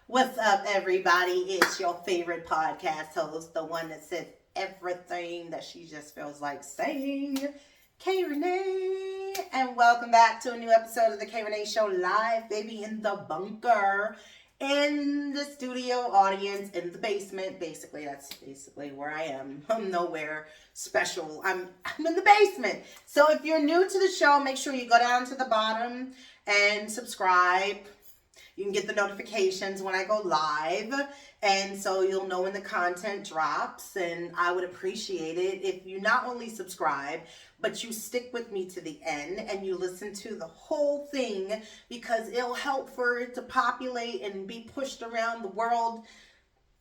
What's up, everybody? It's your favorite podcast host, the one that says everything that she just feels like saying, Rene. And welcome back to a new episode of the Rene Show live, baby, in the bunker, in the studio audience, in the basement. Basically, that's basically where I am. I'm nowhere special. I'm in the basement. So if you're new to the show, make sure you go down to the bottom and subscribe. You can get the notifications when I go live, and so you'll know when the content drops, and I would appreciate it if you not only subscribe, but you stick with me to the end and you listen to the whole thing, because it'll help for it to populate and be pushed around the world,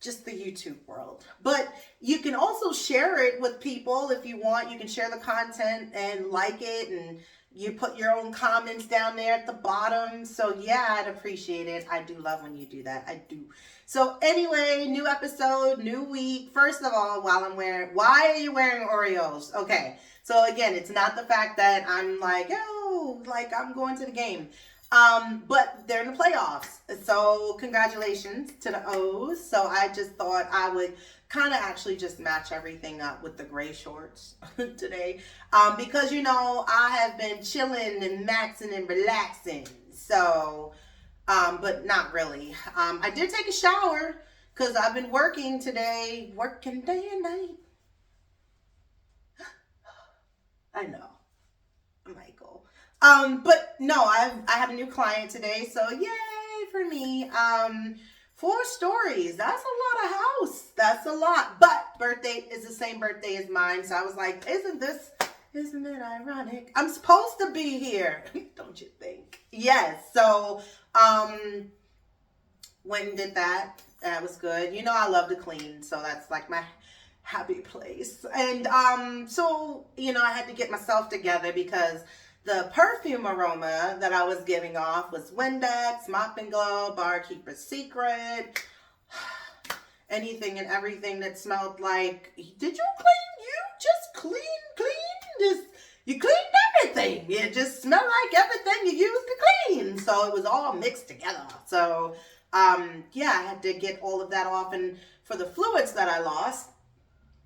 just the YouTube world. But you can also share it with people if you want. You can share the content and like it, and you put your own comments down there at the bottom. So yeah, I'd appreciate it. I do love when you do that. I do. So anyway, new episode, new week. First of all, why are you wearing Oreos? Okay. So again, it's not the fact that I'm like, I'm going to the game. But they're in the playoffs. So congratulations to the O's. So I just thought I would kind of actually just match everything up with the gray shorts today. Because, I have been chilling and maxing and relaxing. So, but not really. I did take a shower because I've been working today, working day and night. I know. Michael. But no, I have a new client today, so yay for me. 4 stories. That's a lot of house. That's a lot. But birthday is the same birthday as mine, so I was like, isn't it ironic? I'm supposed to be here, don't you think? Yes. So, went and did that. That was good. I love to clean, so that's like my happy place. And so I had to get myself together because the perfume aroma that I was giving off was Windex, Mop and Glow, Barkeeper's Secret, anything and everything that smelled like, did you clean? You just clean. You cleaned everything. It just smelled like everything you used to clean. So it was all mixed together. So, I had to get all of that off. And for the fluids that I lost,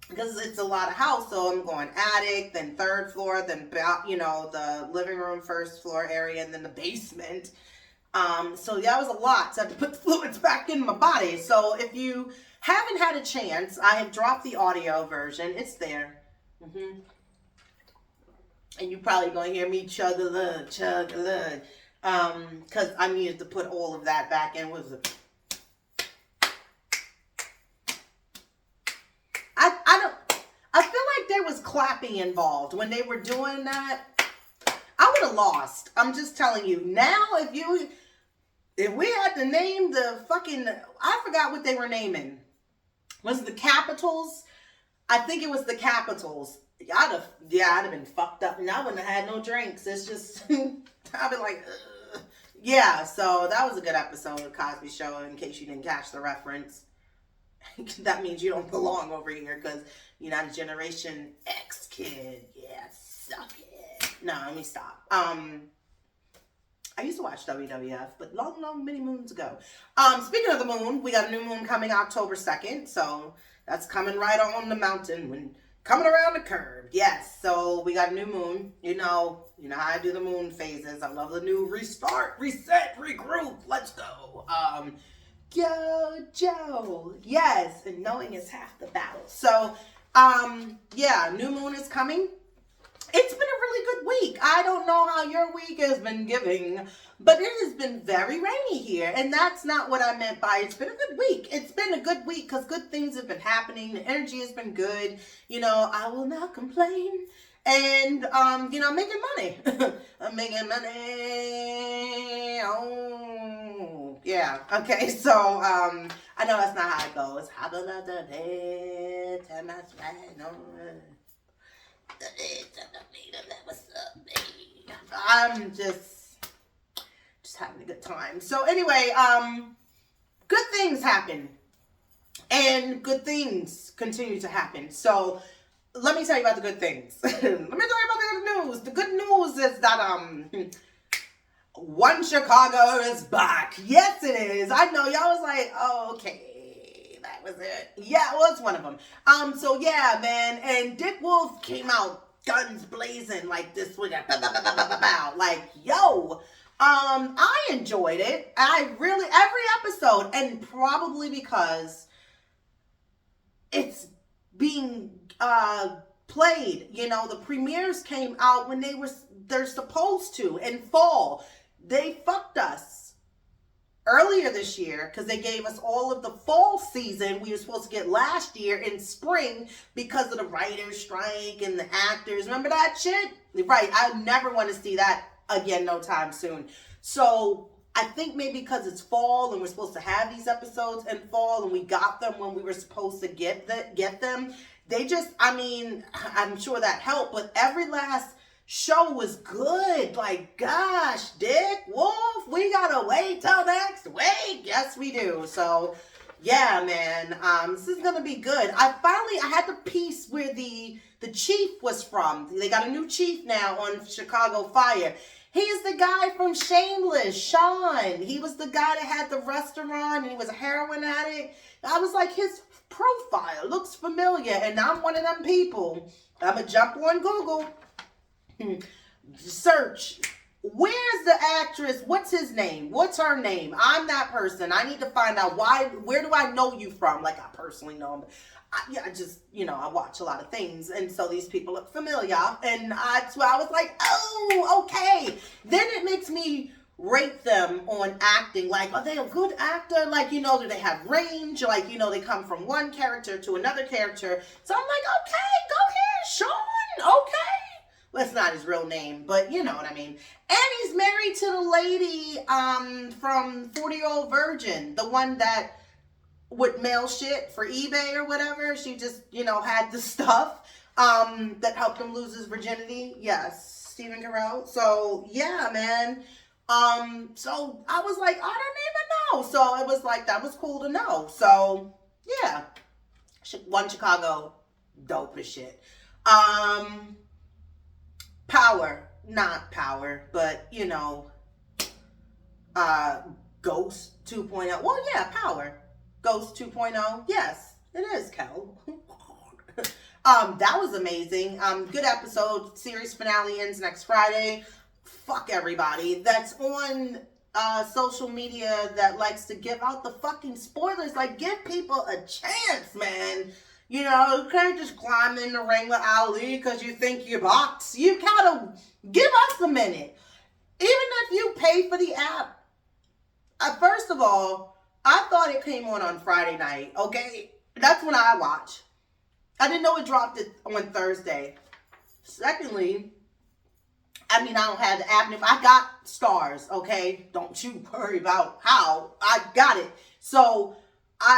because it's a lot of house, so I'm going attic, then 3rd floor, then the living room, 1st floor area, and then the basement. So that was a lot. So I had to put the fluids back in my body. So if you haven't had a chance, I have dropped the audio version. It's there. And you're probably going to hear me chug a lug. Because I needed to put all of that back in. I feel like there was clapping involved when they were doing that. I would have lost. I'm just telling you. Now, if we had to name the fucking, I forgot what they were naming. Was it the Capitals? I think it was the Capitals. I'd have been fucked up and I wouldn't have had no drinks. It's just, I'd be like, ugh. Yeah, so that was a good episode of Cosby Show, in case you didn't catch the reference. That means you don't belong over here because you're not a Generation X kid. Yeah, suck it. No, let me stop. I used to watch WWF, but long, many moons ago. Speaking of the moon, we got a new moon coming October 2nd. So that's coming right on the mountain coming around the curve. Yes, so we got a new moon. You know how I do the moon phases. I love the new restart, reset, regroup. Let's go. Joe. Yes, and knowing is half the battle. So, new moon is coming. It's been a really good week. I don't know how your week has been giving, but it has been very rainy here. And that's not what I meant by it's been a good week. It's been a good week because good things have been happening. The energy has been good. I will not complain. And, I'm making money. I'm making money. Oh, yeah. Okay, so, I know that's not how it goes. I'm just having a good time. So anyway, good things happen. And good things continue to happen. So let me tell you about the good things. Let me tell you about the good news. The good news is that One Chicago is back. Yes, it is. I know y'all was like, oh, okay, that was it. Yeah, well, it's one of them. So yeah, man, and Dick Wolf came out guns blazing like this with a like, yo. I enjoyed it. I really every episode, and probably because it's being played. You know, the premieres came out when they're supposed to in fall. They fucked us earlier this year because they gave us all of the fall season we were supposed to get last year in spring because of the writer's strike and the actors. Remember that shit? Right. I never want to see that again no time soon. So I think maybe because it's fall and we're supposed to have these episodes in fall and we got them when we were supposed to get them, they just, I mean, I'm sure that helped, but every last show was good. Like, gosh, Dick Wolf, we gotta wait till next week. Yes, we do. So, yeah, man, this is gonna be good. I had to piece where the chief was from. They got a new chief now on Chicago Fire. He's the guy from Shameless, Sean. He was the guy that had the restaurant and he was a heroin addict. I was like, his profile looks familiar, and I'm one of them people. I'm going to jump on Google. Search. Where's the actress? What's his name? What's her name? I'm that person. I need to find out where do I know you from? Like, I personally know him. I just, I watch a lot of things, and so these people look familiar, and that's why I was like, oh, okay. Then it makes me rate them on acting, like, are they a good actor? Like, do they have range? Like, they come from one character to another character. So I'm like, okay, go ahead, Sean, okay. Well, that's not his real name, but you know what I mean. And he's married to the lady from 40-Year-Old Virgin, the one that would mail shit for eBay or whatever. She just, had the stuff that helped him lose his virginity. Yes, Stephen Carell. So, yeah, man. So I was like, I don't even know. So it was like, that was cool to know. So, yeah. One Chicago, dope as shit. Power. Not Power, but, Ghost 2.0. Well, yeah, Power. Ghost 2.0. Yes, it is, Kel. That was amazing. Good episode. Series finale ends next Friday. Fuck everybody that's on social media that likes to give out the fucking spoilers. Like, give people a chance, man. You can't just climb in the ring with Ali because you think you box. You gotta give us a minute. Even if you pay for the app. First of all, I thought it came on Friday night, okay? That's when I watch. I didn't know it dropped it on Thursday. Secondly, I don't have the app. I got stars, okay? Don't you worry about how. I got it. So,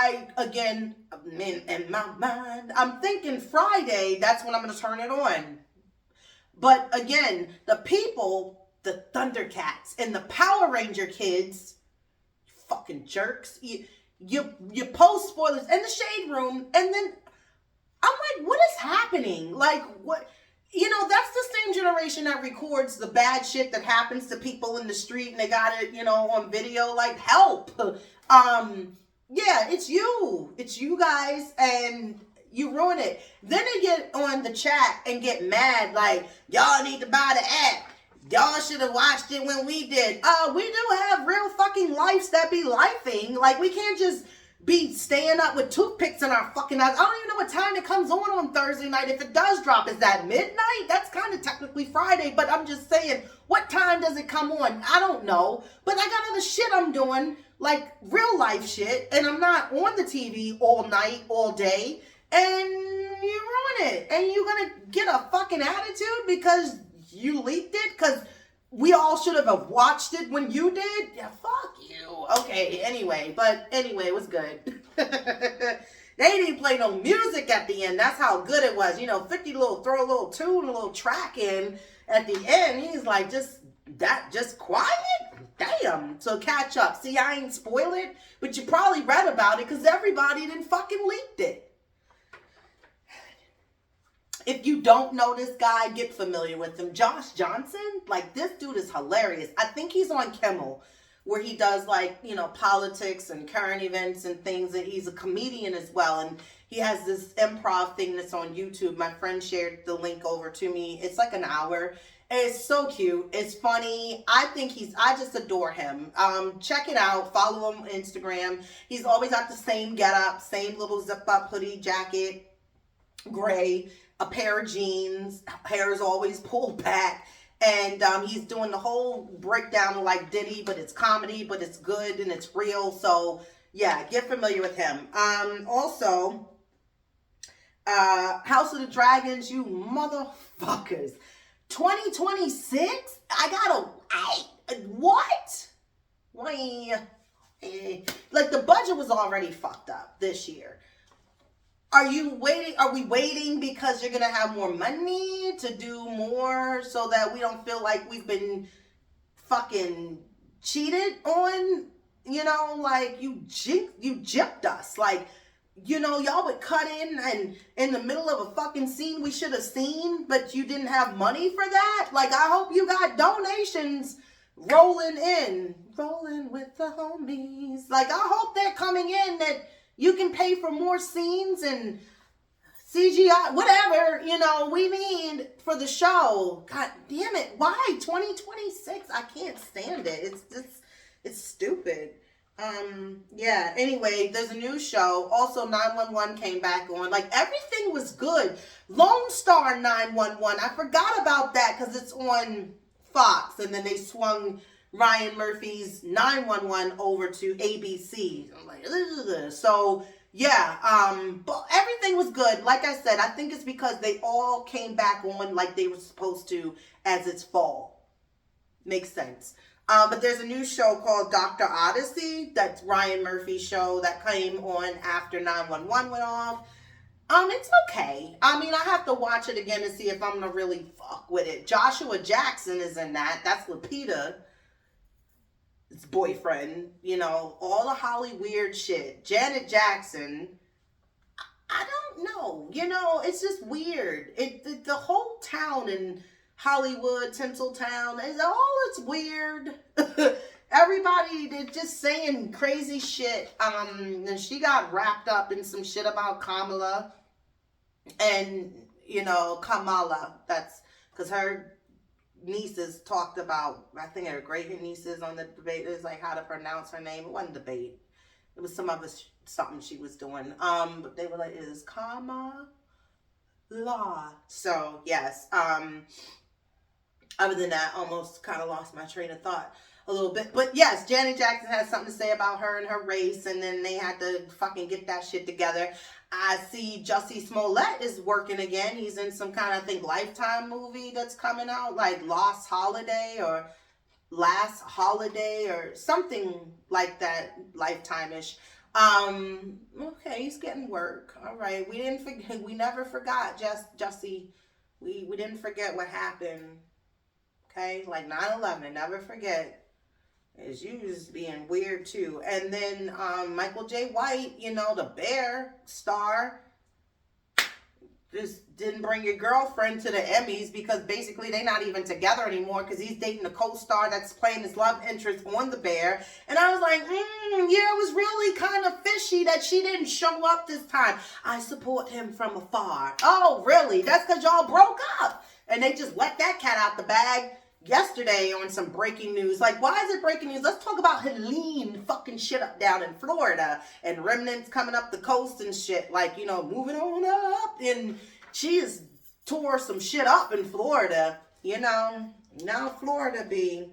in my mind, I'm thinking Friday, that's when I'm going to turn it on. But again, the people, the Thundercats and the Power Ranger kids, fucking jerks, you post spoilers in the shade room, and then I'm like, what is happening? Like, what? That's the same generation that records the bad shit that happens to people in the street, and they got it, on video. Like, help. Yeah, it's you guys, and you ruin it. Then they get on the chat and get mad, like, y'all need to buy the app. Y'all should have watched it when we did. We do have real fucking lives that be lifing. Like, we can't just be staying up with toothpicks in our fucking eyes. I don't even know what time it comes on Thursday night. If it does drop, is that midnight? That's kind of technically Friday, but I'm just saying, what time does it come on? I don't know. But I got other shit I'm doing, like real life shit, and I'm not on the TV all night, all day, and you ruin it. And you're gonna get a fucking attitude because you leaked it? Because we all should have watched it when you did? Yeah, fuck you. Okay, anyway, it was good. They didn't play no music at the end. That's how good it was. 50 throw a little tune, a little track in at the end. He's like, just quiet? Damn. So catch up. See, I ain't spoil it, but you probably read about it because everybody didn't fucking leaked it. If you don't know this guy, get familiar with him. Josh Johnson, like, this dude is hilarious. I think he's on Kimmel, where he does, like, you know, politics and current events and things. And he's a comedian as well. And he has this improv thing that's on YouTube. My friend shared the link over to me. It's like an hour. It's so cute. It's funny. I just adore him. Check it out. Follow him on Instagram. He's always got the same getup, same little zip up hoodie jacket, gray, a pair of jeans, hair is always pulled back. And he's doing the whole breakdown of like Diddy, but it's comedy, but it's good and it's real. So yeah, get familiar with him. Also, House of the Dragons, you motherfuckers. 2026? What? Like, the budget was already fucked up this year. Are we waiting because you're going to have more money to do more so that we don't feel like we've been fucking cheated on? You know, like, you gypped us. Like, you know, y'all would cut in and in the middle of a fucking scene we should have seen, but you didn't have money for that. Like, I hope you got donations rolling with the homies. Like, I hope they're coming in that you can pay for more scenes and CGI, whatever, you know, we need for the show. God damn it. Why? 2026? I can't stand it. It's stupid. Yeah, anyway, there's a new show. Also, 911 came back on. Like, everything was good. Lone Star 911. I forgot about that because it's on Fox. And then they swung Ryan Murphy's 911 over to ABC. I'm like, ugh. So, yeah, but everything was good. Like I said, I think it's because they all came back on like they were supposed to as it's fall. Makes sense. But there's a new show called Dr. Odyssey. That's Ryan Murphy's show that came on after 911 went off. It's okay. I mean, I have to watch it again to see if I'm gonna really fuck with it. Joshua Jackson is in that. That's Lupita's boyfriend. You know, all the Holly weird shit. Janet Jackson. I don't know. You know, it's just weird. The whole town in Hollywood, Tinseltown, it's weird. Everybody, they're just saying crazy shit. And she got wrapped up in some shit about Kamala. And, you know, Kamala. That's because her nieces talked about, I think her great nieces on the debate. It was like how to pronounce her name. It wasn't debate. It was some other something she was doing. But they were like, it is Kamala. So, yes. Other than that, almost kind of lost my train of thought a little bit. But yes, Janet Jackson had something to say about her and her race, and then they had to fucking get that shit together. I see Jussie Smollett is working again. He's in some kind of, I think, Lifetime movie that's coming out, like Last Holiday or something like that, Lifetime-ish. Okay, he's getting work. All right, we never forgot Jussie. We didn't forget what happened. Okay, like 9/11, never forget. Is you just being weird too. And then Michael J. White, you know, the Bear star, just didn't bring your girlfriend to the Emmys because basically they're not even together anymore because he's dating a co-star that's playing his love interest on the Bear. And I was like, yeah, it was really kind of fishy that she didn't show up this time. I support him from afar. Oh, really? That's because y'all broke up. And they just let that cat out the bag yesterday on some breaking news. Like, why is it breaking news? Let's talk about Helene fucking shit up down in Florida and remnants coming up the coast and shit. Like, you know, moving on up. And she has tore some shit up in Florida. You know, now Florida be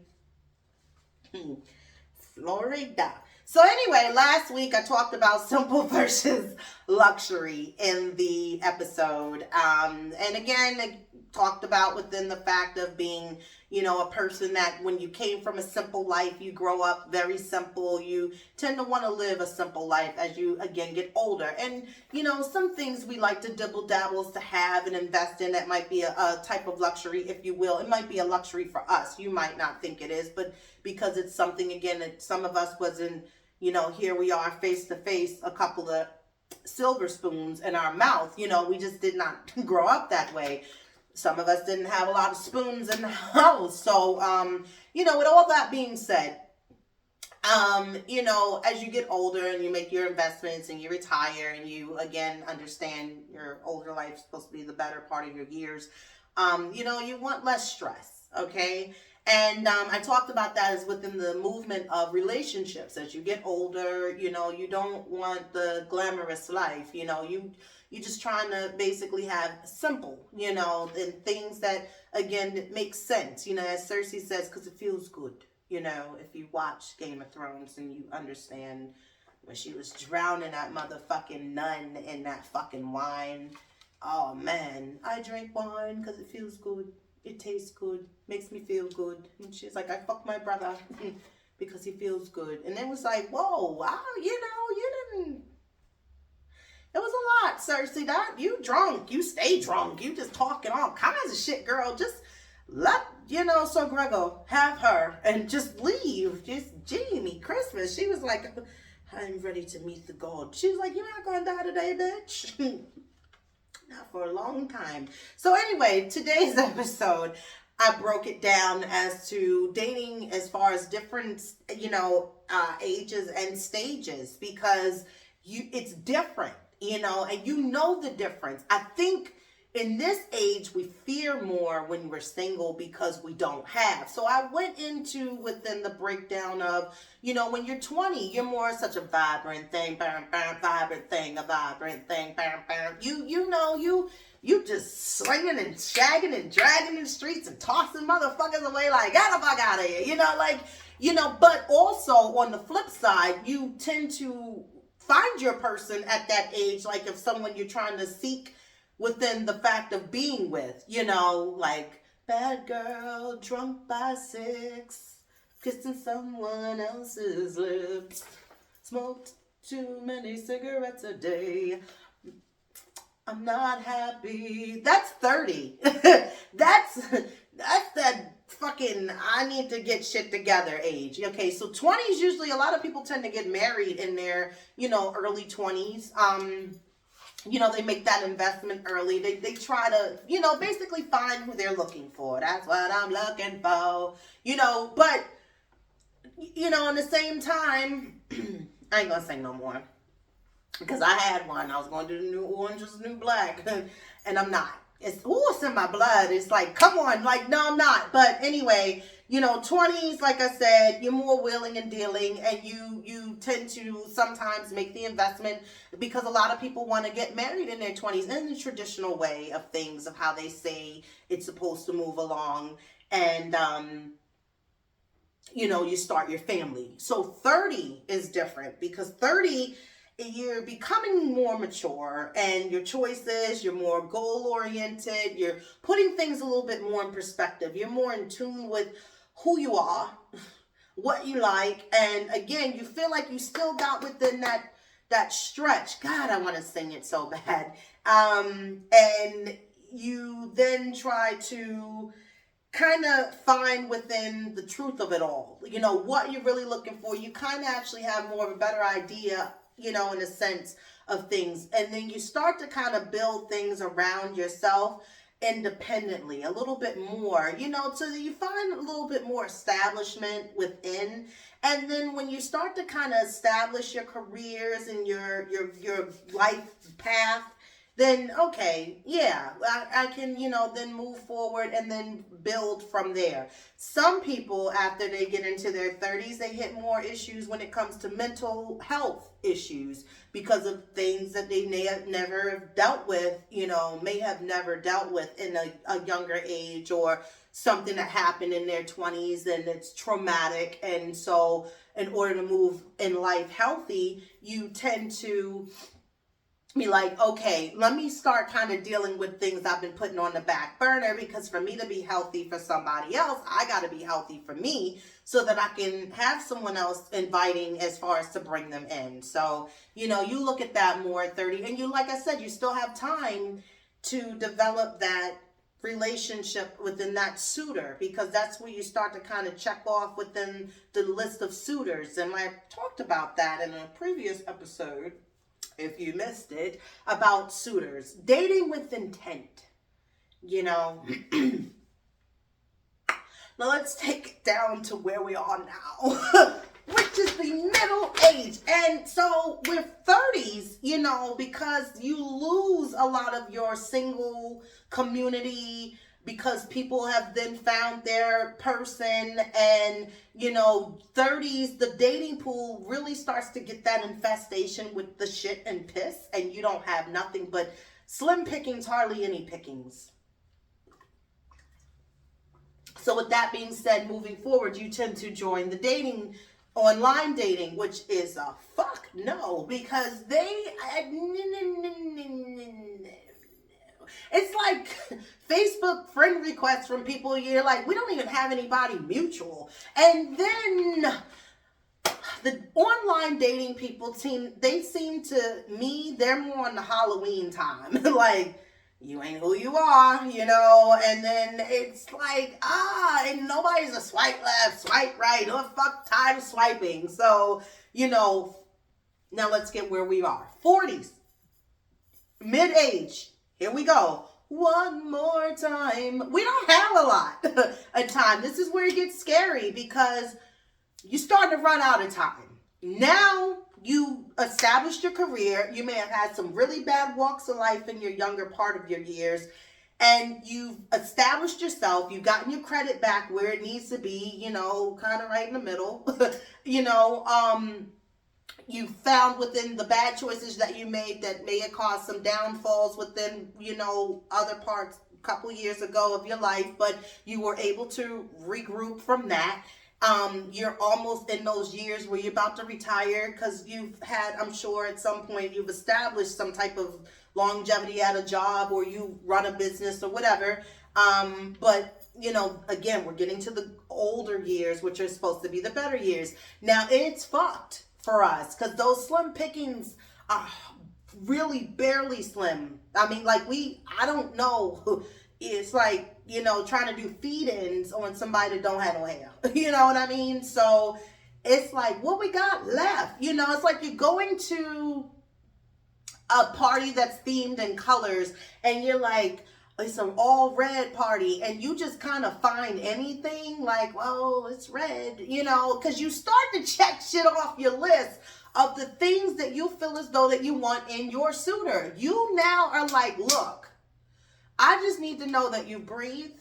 Florida. So anyway, last week I talked about simple versus luxury in the episode. And again, I talked about within the fact of being, you know, a person that when you came from a simple life, you grow up very simple. You tend to want to live a simple life as you, again, get older. And, you know, some things we like to dibble dabbles to have and invest in that might be a type of luxury, if you will. It might be a luxury for us. You might not think it is, but because it's something, again, that some of us wasn't, you know, here we are face to face a couple of silver spoons in our mouth. We just did not grow up that way. Some of us didn't have a lot of spoons in the house. So, with all that being said, as you get older and you make your investments and you retire and you again understand your older life is supposed to be the better part of your years, you want less stress, okay? And I talked about that as within the movement of relationships. As you get older, you don't want the glamorous life. You just trying to basically have simple, and things that again make sense. As Cersei says, because it feels good. If you watch Game of Thrones and you understand when she was drowning that motherfucking nun in that fucking wine. Oh man, I drink wine because it feels good. It tastes good. Makes me feel good. And she's like, I fuck my brother because he feels good. And it was like, whoa, wow, you didn't. It was a lot, Cersei. That you drunk. You stay drunk. You just talking all kinds of shit, girl. Just let, Sir Gregor have her and just leave. Just Jamie, Christmas. She was like, I'm ready to meet the god. She was like, you're not going to die today, bitch. Not for a long time. So anyway, today's episode, I broke it down as to dating as far as different, ages and stages, because it's different, and the difference. I think in this age, we fear more when we're single because we don't have. So I went into within the breakdown of, when you're 20, you're more such a vibrant thing, vibrant thing. You just slinging and shagging and dragging in the streets and tossing motherfuckers away like, get the fuck out of here, but also on the flip side, you tend to find your person at that age, like if someone you're trying to seek within the fact of being with, like bad girl, drunk by 6, kissing someone else's lips, smoked too many cigarettes a day, I'm not happy. That's 30. That's that fucking I need to get shit together age. Okay, so 20s usually a lot of people tend to get married in their, early 20s. They make that investment early. They try to, basically find who they're looking for. That's what I'm looking for. But, in the same time, I ain't gonna say no more. Because I had one. I was going to do the new orange is the new black. And I'm not. It's in my blood. It's like, come on. Like, no, I'm not. But anyway, 20s, like I said, you're more willing and dealing, and you tend to sometimes make the investment because a lot of people want to get married in their 20s in the traditional way of things, of how they say it's supposed to move along. And, you start your family. So 30 is different because 30, you're becoming more mature and your choices, you're more goal-oriented, you're putting things a little bit more in perspective. You're more in tune with who you are, what you like, and again, you feel like you still got within that stretch. God, I want to sing it so bad. And you then try to kind of find within the truth of it all, what you're really looking for. You kind of actually have more of a better idea, in a sense of things. And then you start to kind of build things around yourself independently a little bit more, so that you find a little bit more establishment within. And then when you start to kind of establish your careers and your life path, then okay, yeah, I can, then move forward and then build from there. Some people, after they get into their 30s, they hit more issues when it comes to mental health issues because of things that they may have never dealt with, may have never dealt with in a younger age, or something that happened in their 20s and it's traumatic. And so in order to move in life healthy, you tend to be like, okay, let me start kind of dealing with things I've been putting on the back burner, because for me to be healthy for somebody else, I got to be healthy for me so that I can have someone else inviting as far as to bring them in. So, you look at that more at 30, and you, like I said, you still have time to develop that relationship within that suitor, because that's where you start to kind of check off within the list of suitors. And I talked about that in a previous episode. if you missed it, about suitors. Dating with intent, you know. Now let's take it down to where we are now, which is the middle age. And so with 30s, you know, because you lose a lot of your single community because people have then found their person, and you know, 30s, the dating pool really starts to get that infestation with the shit and piss, and you don't have nothing but slim pickings, hardly any pickings. So with that being said, moving forward, you tend to join the dating, online dating, which is a fuck no, because it's like Facebook friend requests from people you're like, we don't even have anybody mutual. And then the online dating people seem to me, they're more on the Halloween time. Like, you ain't who you are, you know, and then it's like, and nobody's a swipe left, swipe right, or fuck time swiping. So, you know, now let's get where we are. 40s, mid-age, here we go. One more time. We don't have a lot of time. This is where it gets scary because you're starting to run out of time. Now you established your career. You may have had some really bad walks of life in your younger part of your years, and you've established yourself. You've gotten your credit back where it needs to be, you know, kind of right in the middle. You know, you found within the bad choices that you made that may have caused some downfalls within, you know, other parts a couple years ago of your life, but you were able to regroup from that. You're almost in those years where you're about to retire because you've had, I'm sure at some point you've established some type of longevity at a job, or you run a business or whatever. But you know, again, we're getting to the older years, which are supposed to be the better years. Now it's fucked for us because those slim pickings are really barely slim. I mean, like I don't know. It's like, you know, trying to do feed-ins on somebody that don't have no hair. You know what I mean? So it's like, what we got left? You know, it's like you're going to a party that's themed in colors and you're like, it's an all red party, and you just kind of find anything like, well, it's red, you know, because you start to check shit off your list of the things that you feel as though that you want in your suitor. You now are like, look, I just need to know that you breathe.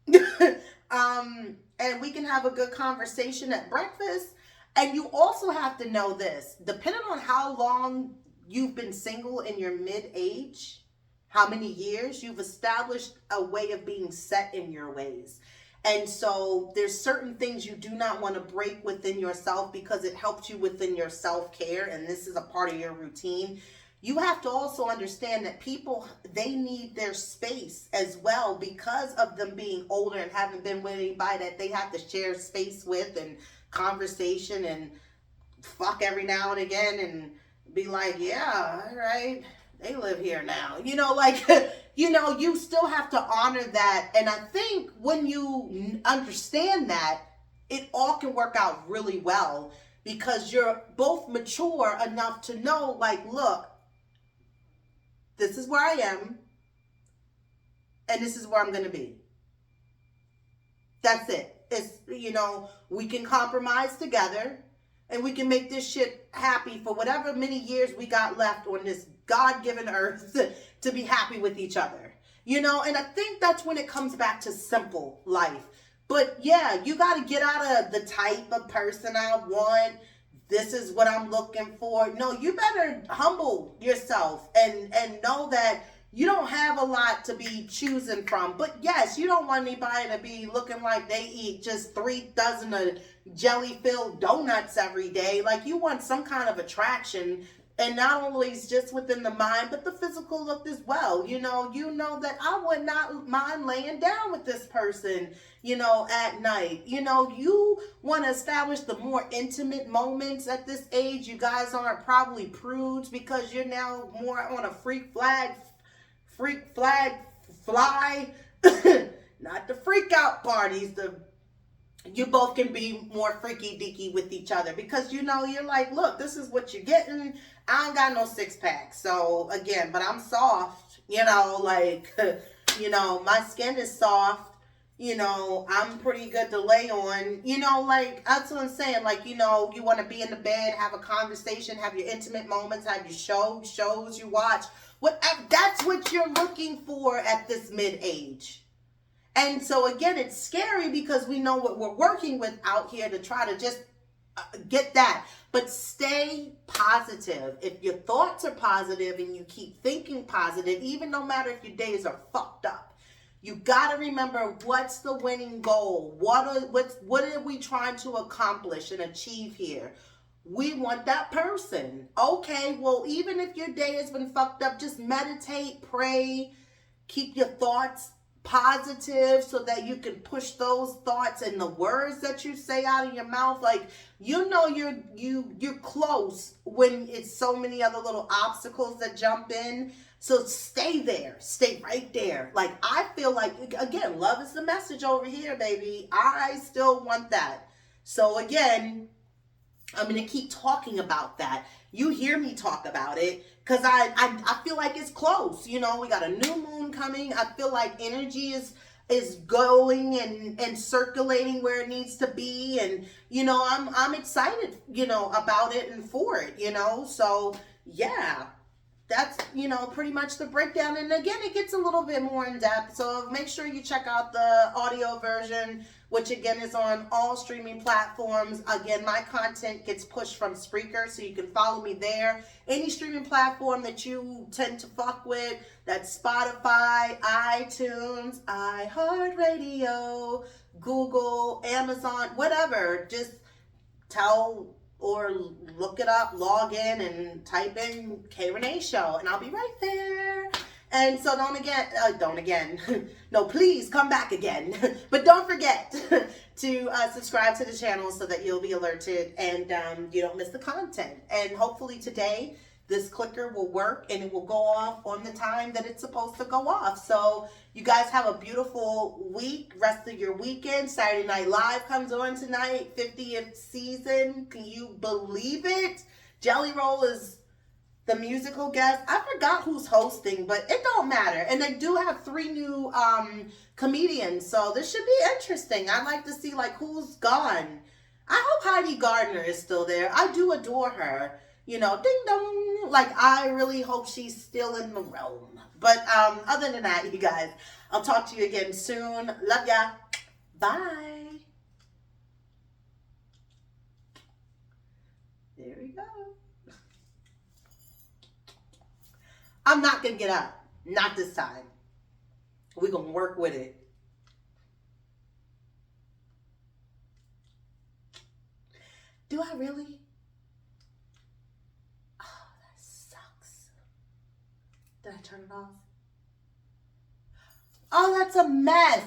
And we can have a good conversation at breakfast. And you also have to know this, depending on how long you've been single in your mid-age, how many years, you've established a way of being set in your ways. And so there's certain things you do not want to break within yourself because it helps you within your self-care, and this is a part of your routine. You have to also understand that people, they need their space as well because of them being older and haven't been with anybody that they have to share space with and conversation and fuck every now and again and be like, yeah, all right, they live here now. You know, like, you know, you still have to honor that. And I think when you understand that, it all can work out really well because you're both mature enough to know, like, look, this is where I am, and this is where I'm going to be. That's it. It's, you know, we can compromise together, and we can make this shit happy for whatever many years we got left on this God-given earth to be happy with each other. You know, and I think that's when it comes back to simple life. But yeah, you got to get out of the type of person I want. This is what I'm looking for. No, you better humble yourself and know that you don't have a lot to be choosing from. But yes, you don't want anybody to be looking like they eat just 3 dozen of jelly-filled donuts every day. Like, you want some kind of attraction. And not only is just within the mind, but the physical look as well. You know that I would not mind laying down with this person, you know, at night. You know, you want to establish the more intimate moments at this age. You guys aren't probably prudes because you're now more on a freak flag fly. Not the freak out parties, the you both can be more freaky deaky with each other, because you know you're like, look, this is what you're getting. I don't got no six pack, so again, but I'm soft, you know, like you know, my skin is soft, you know, I'm pretty good to lay on, you know, like that's what I'm saying. Like, you know, you want to be in the bed, have a conversation, have your intimate moments, have your shows you watch, whatever. That's what you're looking for at this mid age. And so again, it's scary because we know what we're working with out here to try to just get that. But stay positive. If your thoughts are positive and you keep thinking positive, even no matter if your days are fucked up, you got to remember, what's the winning goal? What are we trying to accomplish and achieve here? We want that person. Okay, well, even if your day has been fucked up, just meditate, pray, keep your thoughts positive so that you can push those thoughts and the words that you say out of your mouth. Like, you know, you're close when it's so many other little obstacles that jump in. So stay there, stay right there. Like, I feel like, again, love is the message over here, baby. I still want that. So again, I'm going to keep talking about that. You hear me talk about it because I feel like it's close. You know, we got a new moon coming. I feel like energy is going and circulating where it needs to be. And, you know, I'm excited, you know, about it and for it, you know. So, yeah. That's, you know, pretty much the breakdown. And again, it gets a little bit more in depth. So make sure you check out the audio version, which again is on all streaming platforms. Again, my content gets pushed from Spreaker, so you can follow me there. Any streaming platform that you tend to fuck with, that's Spotify, iTunes, iHeartRadio, Google, Amazon, whatever. Just tell or look it up, log in and type in K Rene Show, and I'll be right there. And so don't again, no, please come back again. But don't forget to subscribe to the channel so that you'll be alerted and you don't miss the content. And hopefully today, this clicker will work and it will go off on the time that it's supposed to go off. So you guys have a beautiful week, rest of your weekend. Saturday Night Live comes on tonight, 50th season. Can you believe it? Jelly Roll is the musical guest. I forgot who's hosting, but it don't matter. And they do have 3 new comedians, so this should be interesting. I'd like to see like who's gone. I hope Heidi Gardner is still there. I do adore her. You know, ding dong. Like, I really hope she's still in the realm. But other than that, you guys, I'll talk to you again soon. Love ya. Bye. There we go. I'm not going to get up. Not this time. We're going to work with it. Do I really? Oh, that sucks. Did I turn it off? Oh, that's a mess.